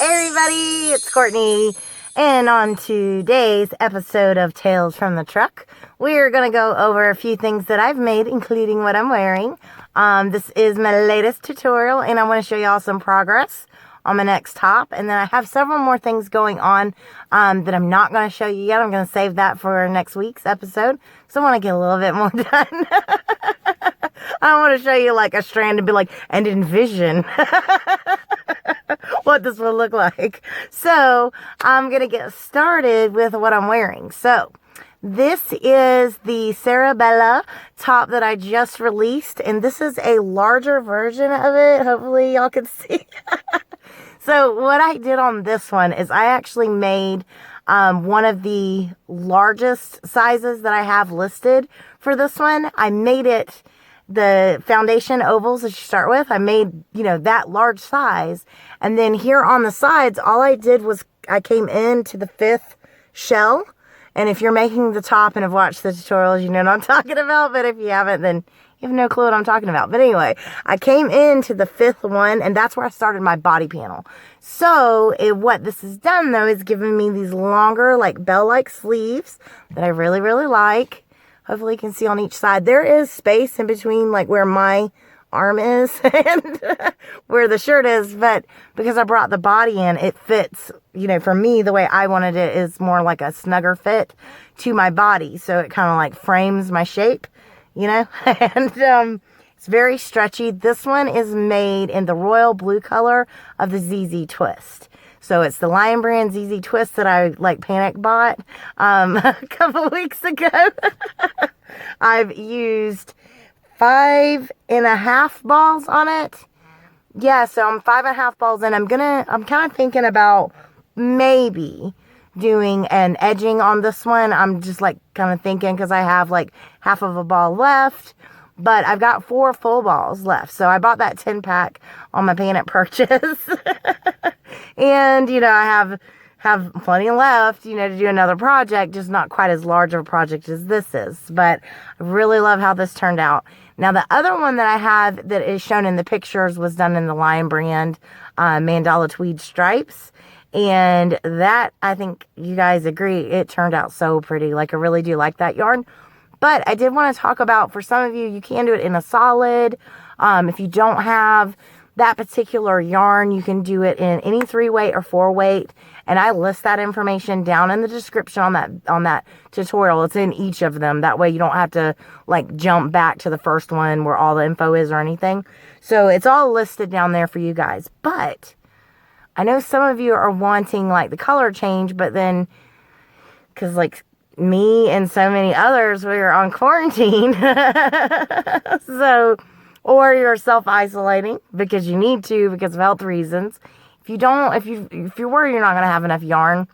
everybody, it's Courtney, and on today's episode of Tales from the Truck, we're going to go over a few things that I've made, including what I'm wearing. This is my latest tutorial, and I want to show y'all some progress on my next top, and then I have several more things going on that I'm not going to show you yet. I'm going to save that for next week's episode, so I want to get a little bit more done. I don't want to show you like a strand and be like, and envision what this will look like. So I'm going to get started with what I'm wearing. So this is the Sarah Belle top that I just released, and this is a larger version of it. Hopefully y'all can see. So what I did on this one is I actually made one of the largest sizes that I have listed for this one. I made it the foundation ovals that you start with. I made, that large size. And then here on the sides, all I did was I came into the 5th shell. And if you're making the top and have watched the tutorials, you know what I'm talking about. But if you haven't, then you have no clue what I'm talking about. But anyway, I came into the 5th one, and that's where I started my body panel. So what this has done, though, is given me these longer, like bell-like sleeves that I really, really like. Hopefully you can see on each side. There is space in between, like where my arm is and where the shirt is. But because I brought the body in, it fits, for me, the way I wanted it is more like a snugger fit to my body. So it kind of like frames my shape, and it's very stretchy. This one is made in the royal blue color of the ZZ Twist. So it's the Lion Brand ZZ Twist that I panic bought a couple weeks ago. I've used 5.5 balls on it. Yeah, so I'm 5.5 balls in. I'm kind of thinking about maybe doing an edging on this one. I'm just kind of thinking because I have half of a ball left. But I've got 4 full balls left. So I bought that 10-pack on my panic purchase. And, I have plenty left, to do another project, just not quite as large of a project as this is. But I really love how this turned out. Now, the other one that I have that is shown in the pictures was done in the Lion Brand mandala tweed stripes. And that, I think you guys agree, it turned out so pretty. I really do like that yarn. But I did want to talk about, for some of you, you can do it in a solid. If you don't have that particular yarn, you can do it in any 3-weight or 4-weight. And I list that information down in the description on that tutorial. It's in each of them. That way you don't have to jump back to the first one where all the info is or anything. So it's all listed down there for you guys. But I know some of you are wanting the color change, but then, because me and so many others, we're on quarantine. Or you're self-isolating because you need to, because of health reasons. If you're worried you're not going to have enough yarn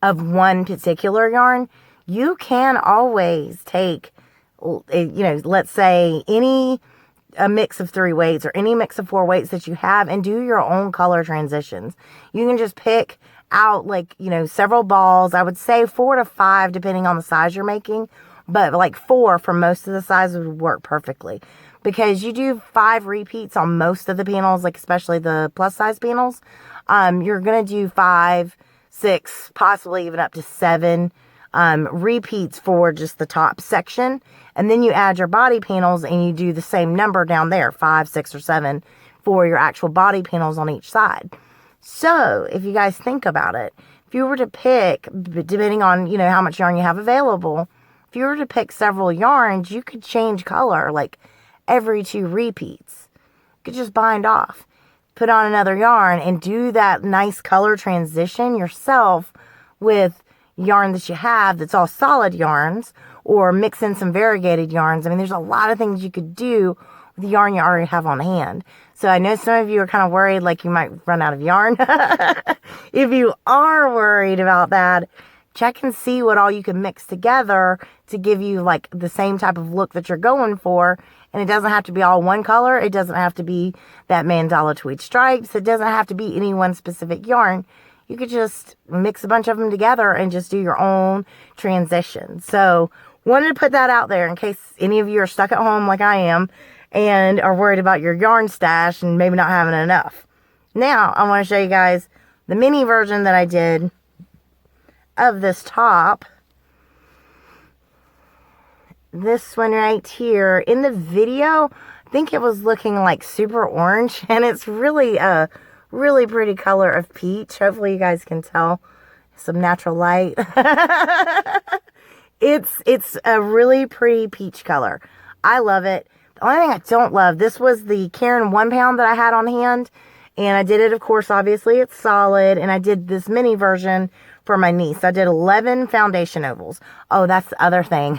of one particular yarn, you can always take, let's say a mix of 3 weights or any mix of 4 weights that you have and do your own color transitions. You can just pick out several balls. I would say 4 to 5 depending on the size you're making, but 4 for most of the sizes would work perfectly, because you do 5 repeats on most of the panels, especially the plus size panels. You're gonna do 5, 6, possibly even up to 7 repeats for just the top section, and then you add your body panels and you do the same number down there, 5, 6, or 7 for your actual body panels on each side. So if you guys think about it, if you were to pick, depending on, how much yarn you have available, if you were to pick several yarns, you could change color every 2 repeats. You could just bind off, put on another yarn, and do that nice color transition yourself with yarn that you have that's all solid yarns, or mix in some variegated yarns. I mean, there's a lot of things you could do with the yarn you already have on hand. So I know some of you are kind of worried you might run out of yarn. If you are worried about that, check and see what all you can mix together to give you the same type of look that you're going for. And it doesn't have to be all one color. It doesn't have to be that mandala tweed stripes. It doesn't have to be any one specific yarn. You could just mix a bunch of them together and just do your own transition. So wanted to put that out there in case any of you are stuck at home like I am and are worried about your yarn stash and maybe not having enough. Now, I want to show you guys the mini version that I did of this top. This one right here. In the video, I think it was looking like super orange, and it's really a really pretty color of peach. Hopefully you guys can tell some natural light. It's a really pretty peach color. I love it. The only thing I don't love, this was the Caron 1 pound that I had on hand, and I did it, of course, obviously it's solid, and I did this mini version for my niece. I did 11 foundation ovals. Oh, that's the other thing.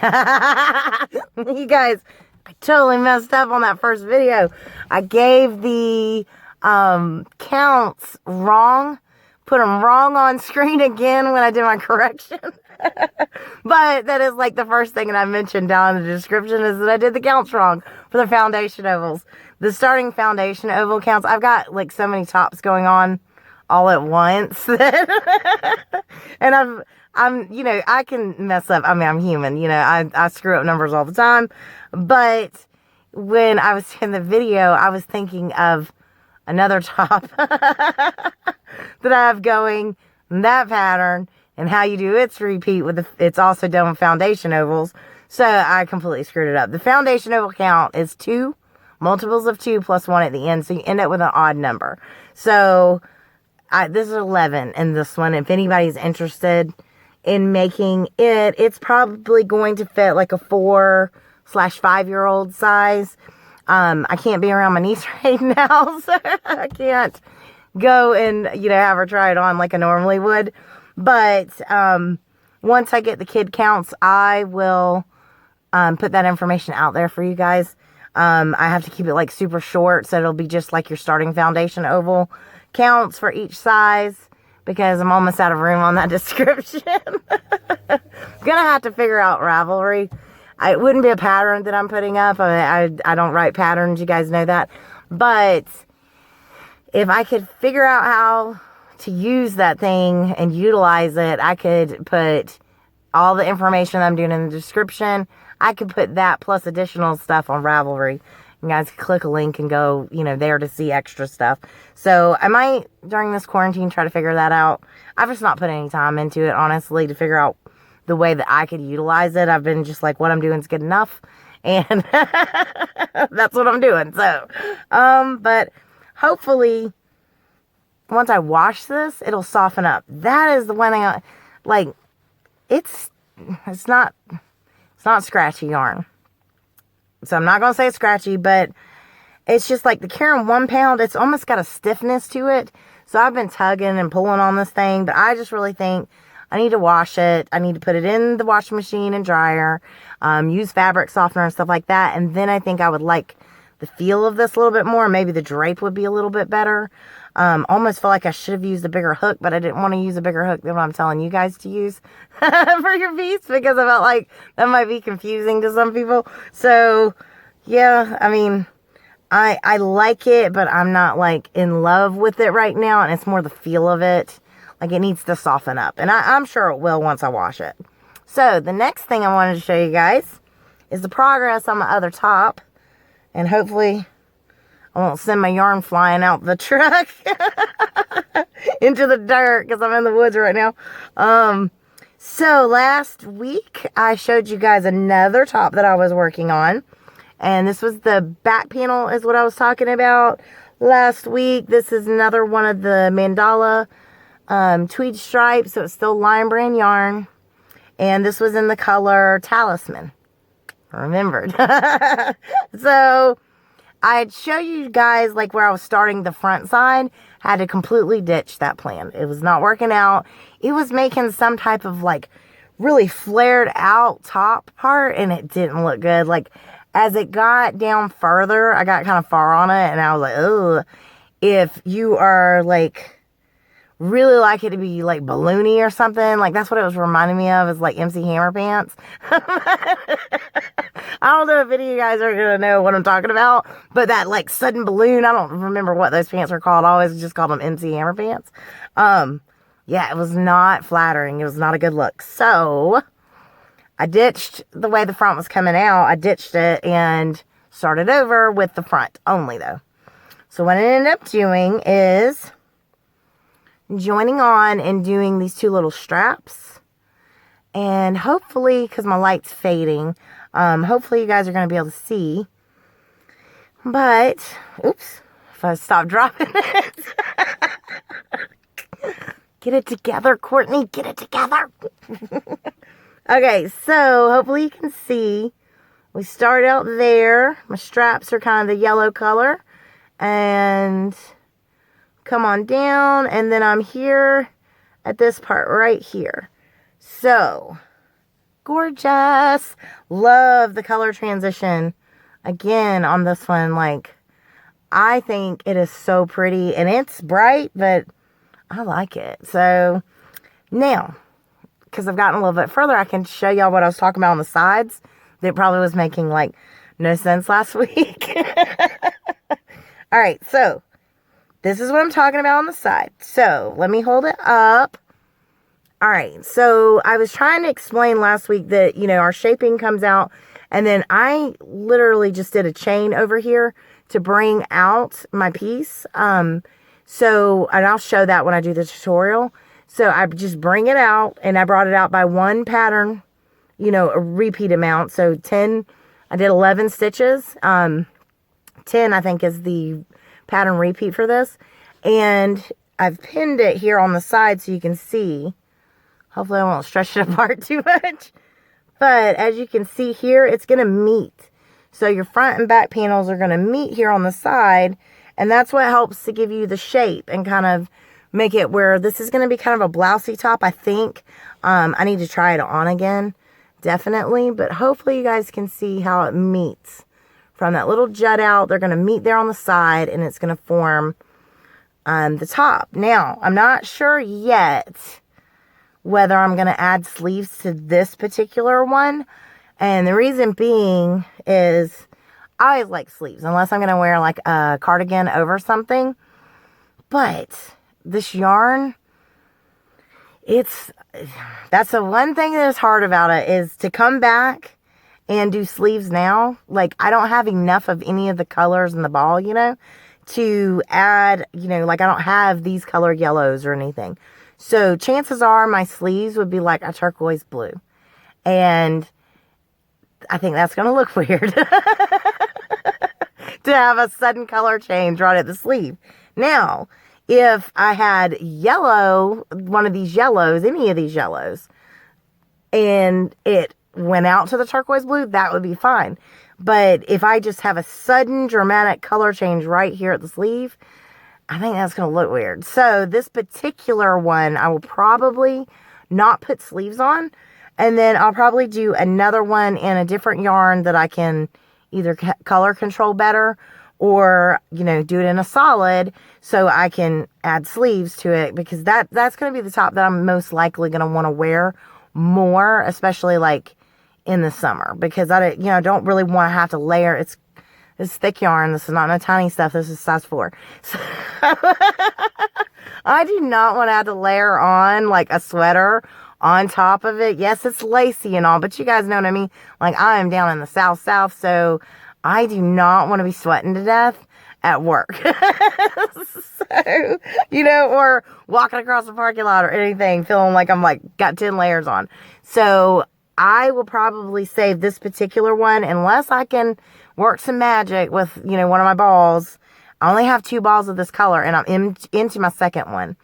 You guys, I totally messed up on that first video. I gave the counts wrong. Put them wrong on screen again when I did my correction. But that is like the first thing that I mentioned down in the description, is that I did the counts wrong for the foundation ovals. The starting foundation oval counts, I've got like so many tops going on all at once. And I'm, you know, I can mess up. I mean, I'm human, you know, I screw up numbers all the time. But when I was in the video, I was thinking of another top that I have going, that pattern, and how you do its repeat with it's also done with foundation ovals. So I completely screwed it up. The foundation oval count is 2, multiples of 2 plus 1 at the end. So you end up with an odd number. So this is 11 in this one. If anybody's interested in making it, it's probably going to fit like a 4/5-year-old size. I can't be around my niece right now, so I can't go and, you know, have her try it on like I normally would. But once I get the kid counts, I will put that information out there for you guys. I have to keep it like super short, so it'll be just like your starting foundation oval counts for each size, because I'm almost out of room on that description. I'm gonna have to figure out Ravelry. It wouldn't be a pattern that I'm putting up. I don't write patterns, you guys know that. But if I could figure out how to use that thing and utilize it, I could put all the information I'm doing in the description. I could put that plus additional stuff on Ravelry. You guys can click a link and go, you know, there to see extra stuff. So I might, during this quarantine, try to figure that out. I've just not put any time into it, honestly, to figure out the way that I could utilize it. I've been just like, what I'm doing is good enough. And that's what I'm doing. So, but hopefully, once I wash this, it'll soften up. That is the one thing like, it's not scratchy yarn. So I'm not going to say it's scratchy, but it's just like the Caron 1 pound, it's almost got a stiffness to it. So I've been tugging and pulling on this thing, but I just really think I need to wash it. I need to put it in the washing machine and dryer, use fabric softener and stuff like that. And then I think I would like the feel of this a little bit more. Maybe the drape would be a little bit better. Almost feel like I should have used a bigger hook, but I didn't want to use a bigger hook than what I'm telling you guys to use for your piece, because I felt like that might be confusing to some people. So yeah, I mean, I like it, but I'm not like in love with it right now. And it's more the feel of it. Like, it needs to soften up, and I'm sure it will once I wash it. So the next thing I wanted to show you guys is the progress on my other top, and hopefully I won't send my yarn flying out the truck into the dirt, because I'm in the woods right now. So last week I showed you guys another top that I was working on, and this was the back panel is what I was talking about last week. This is another one of the mandala tweed stripes, so it's still Lion Brand yarn, and this was in the color Talisman. I remembered. So I'd show you guys like where I was starting the front side. Had to completely ditch that plan. It was not working out. It was making some type of like really flared out top part, and it didn't look good. Like, as it got down further, I got kind of far on it, and I was like, ugh. If you are like really like it to be like balloony or something, like that's what it was reminding me of, is like MC Hammer pants. I don't know if any of you guys are gonna know what I'm talking about, but that like sudden balloon, I don't remember what those pants are called. I always just called them MC Hammer pants. Yeah, it was not flattering. It was not a good look. So I ditched the way the front was coming out. I ditched it and started over with the front only though. So what I ended up doing is joining on and doing these two little straps. And hopefully, because my light's fading, hopefully you guys are going to be able to see. But, oops, if I stop dropping it. Get it together, Courtney, get it together. Okay, so hopefully you can see. We start out there. My straps are kind of the yellow color. And come on down. And then I'm here at this part right here. So, gorgeous. Love the color transition. Again, on this one, like, I think it is so pretty. And it's bright, but I like it. So, now, because I've gotten a little bit further, I can show y'all what I was talking about on the sides. That probably was making, like, no sense last week. Alright, so, this is what I'm talking about on the side. So, let me hold it up. Alright, so, I was trying to explain last week that, you know, our shaping comes out. And then I literally just did a chain over here to bring out my piece. So, and I'll show that when I do the tutorial. So, I just bring it out, and I brought it out by one pattern, you know, a repeat amount. So, 10, I did 11 stitches. 10, I think, is the pattern repeat for this. And I've pinned it here on the side so you can see. Hopefully, I won't stretch it apart too much. But, as you can see here, it's going to meet. So, your front and back panels are going to meet here on the side. And that's what helps to give you the shape and kind of make it where this is going to be kind of a blousey top, I think. I need to try it on again, definitely. But hopefully you guys can see how it meets. From that little jut out, they're going to meet there on the side, and it's going to form the top. Now, I'm not sure yet whether I'm going to add sleeves to this particular one. And the reason being is I always like sleeves, unless I'm going to wear like a cardigan over something. But this yarn, that's the one thing that is hard about it, is to come back and do sleeves now. Like, I don't have enough of any of the colors in the ball, you know, to add, you know, like I don't have these color yellows or anything. So chances are my sleeves would be like a turquoise blue. And I think that's going to look weird. To have a sudden color change right at the sleeve. Now, if I had yellow, one of these yellows, any of these yellows, and it went out to the turquoise blue, that would be fine. But if I just have a sudden dramatic color change right here at the sleeve, I think that's going to look weird. So this particular one, I will probably not put sleeves on. And then I'll probably do another one in a different yarn that I can either color control better, or, you know, do it in a solid so I can add sleeves to it, because that's going to be the top that I'm most likely going to want to wear more, especially like in the summer, because I, you know, don't really want to have to layer. It's thick yarn. This is not no tiny stuff. This is size 4. So I do not want to have to layer on like a sweater on top of it. Yes, it's lacy and all, but you guys know what I mean. Like, I am down in the South, so I do not want to be sweating to death at work. So, you know, or walking across the parking lot or anything, feeling like I'm like got 10 layers on. So I will probably save this particular one unless I can work some magic with, you know, one of my balls. I only have 2 balls of this color, and I'm into my second one.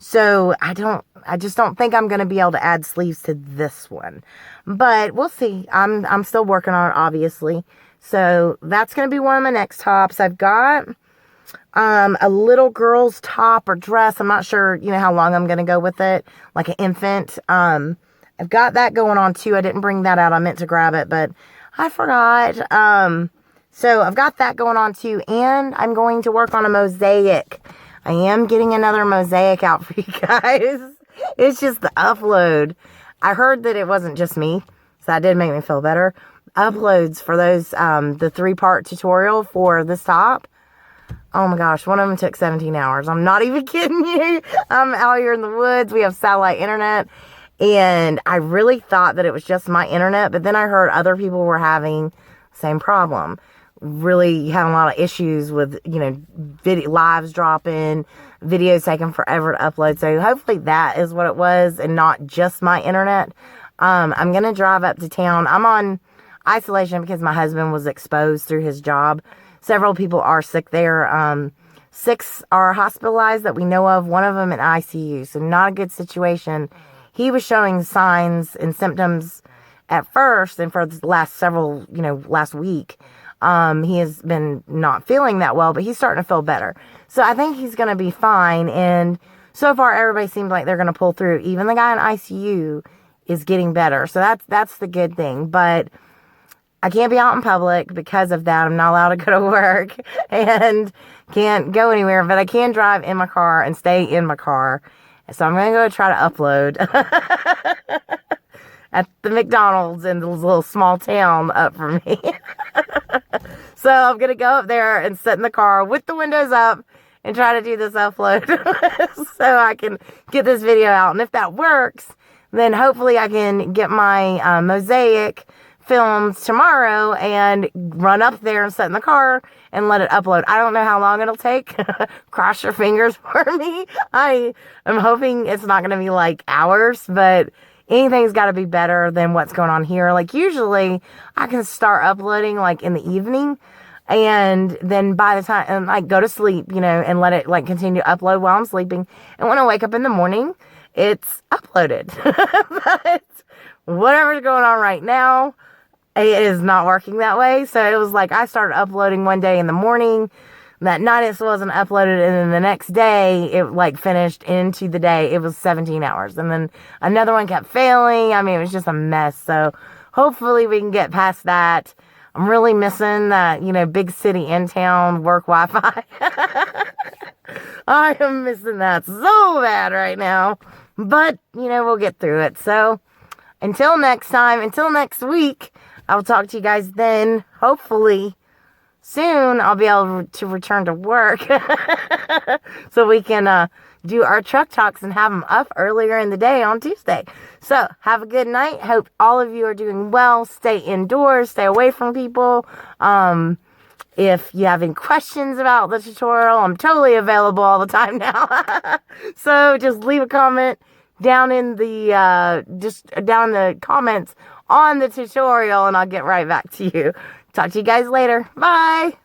So I just don't think I'm going to be able to add sleeves to this one. But we'll see. I'm still working on it, obviously. So that's going to be one of my next tops. I've got a little girl's top or dress. I'm not sure, you know, how long I'm going to go with it. Like an infant. I've got that going on too. I didn't bring that out. I meant to grab it, but I forgot. So I've got that going on too. And I'm going to work on a mosaic. I am getting another mosaic out for you guys. It's just the upload. I heard that it wasn't just me, so that did make me feel better. Uploads for those, the 3-part tutorial for this top. Oh my gosh, one of them took 17 hours. I'm not even kidding you. I'm out here in the woods. We have satellite internet. And I really thought that it was just my internet, but then I heard other people were having the same problem. really having a lot of issues with, video lives dropping, videos taking forever to upload. So hopefully that is what it was and not just my internet. I'm going to drive up to town. I'm on isolation because my husband was exposed through his job. Several people are sick there. 6 are hospitalized that we know of, one of them in ICU. So not a good situation. He was showing signs and symptoms at first, and for the last last week. He has been not feeling that well, but he's starting to feel better. So I think he's going to be fine. And so far, everybody seems like they're going to pull through. Even the guy in ICU is getting better. So that's the good thing. But I can't be out in public because of that. I'm not allowed to go to work and can't go anywhere, but I can drive in my car and stay in my car. So I'm going to go try to upload at the McDonald's in this little small town up for me. So I'm going to go up there and sit in the car with the windows up and try to do this upload so I can get this video out. And if that works, then hopefully I can get my mosaic films tomorrow and run up there and sit in the car and let it upload. I don't know how long it'll take. Cross your fingers for me. I am hoping it's not going to be like hours, but anything's got to be better than what's going on here. Like usually I can start uploading like in the evening and then by the time, and like go to sleep, and let it like continue to upload while I'm sleeping. And when I wake up in the morning, it's uploaded. But whatever's going on right now, it is not working that way. So it was like I started uploading one day in the morning. That night it wasn't uploaded, and then the next day it like finished into the day. It was 17 hours, and then another one kept failing. I mean, it was just a mess. So hopefully we can get past that. I'm really missing that, big city in town work Wi-Fi. I am missing that so bad right now, but we'll get through it. So until next time, until next week, I'll talk to you guys then. Hopefully soon I'll be able to return to work so we can do our truck talks and have them up earlier in the day on Tuesday. So have a good night. Hope all of you are doing well. Stay indoors, stay away from people. If you have any questions about the tutorial, I'm totally available all the time now. So just leave a comment down in the comments on the tutorial and I'll get right back to you. Talk to you guys later. Bye.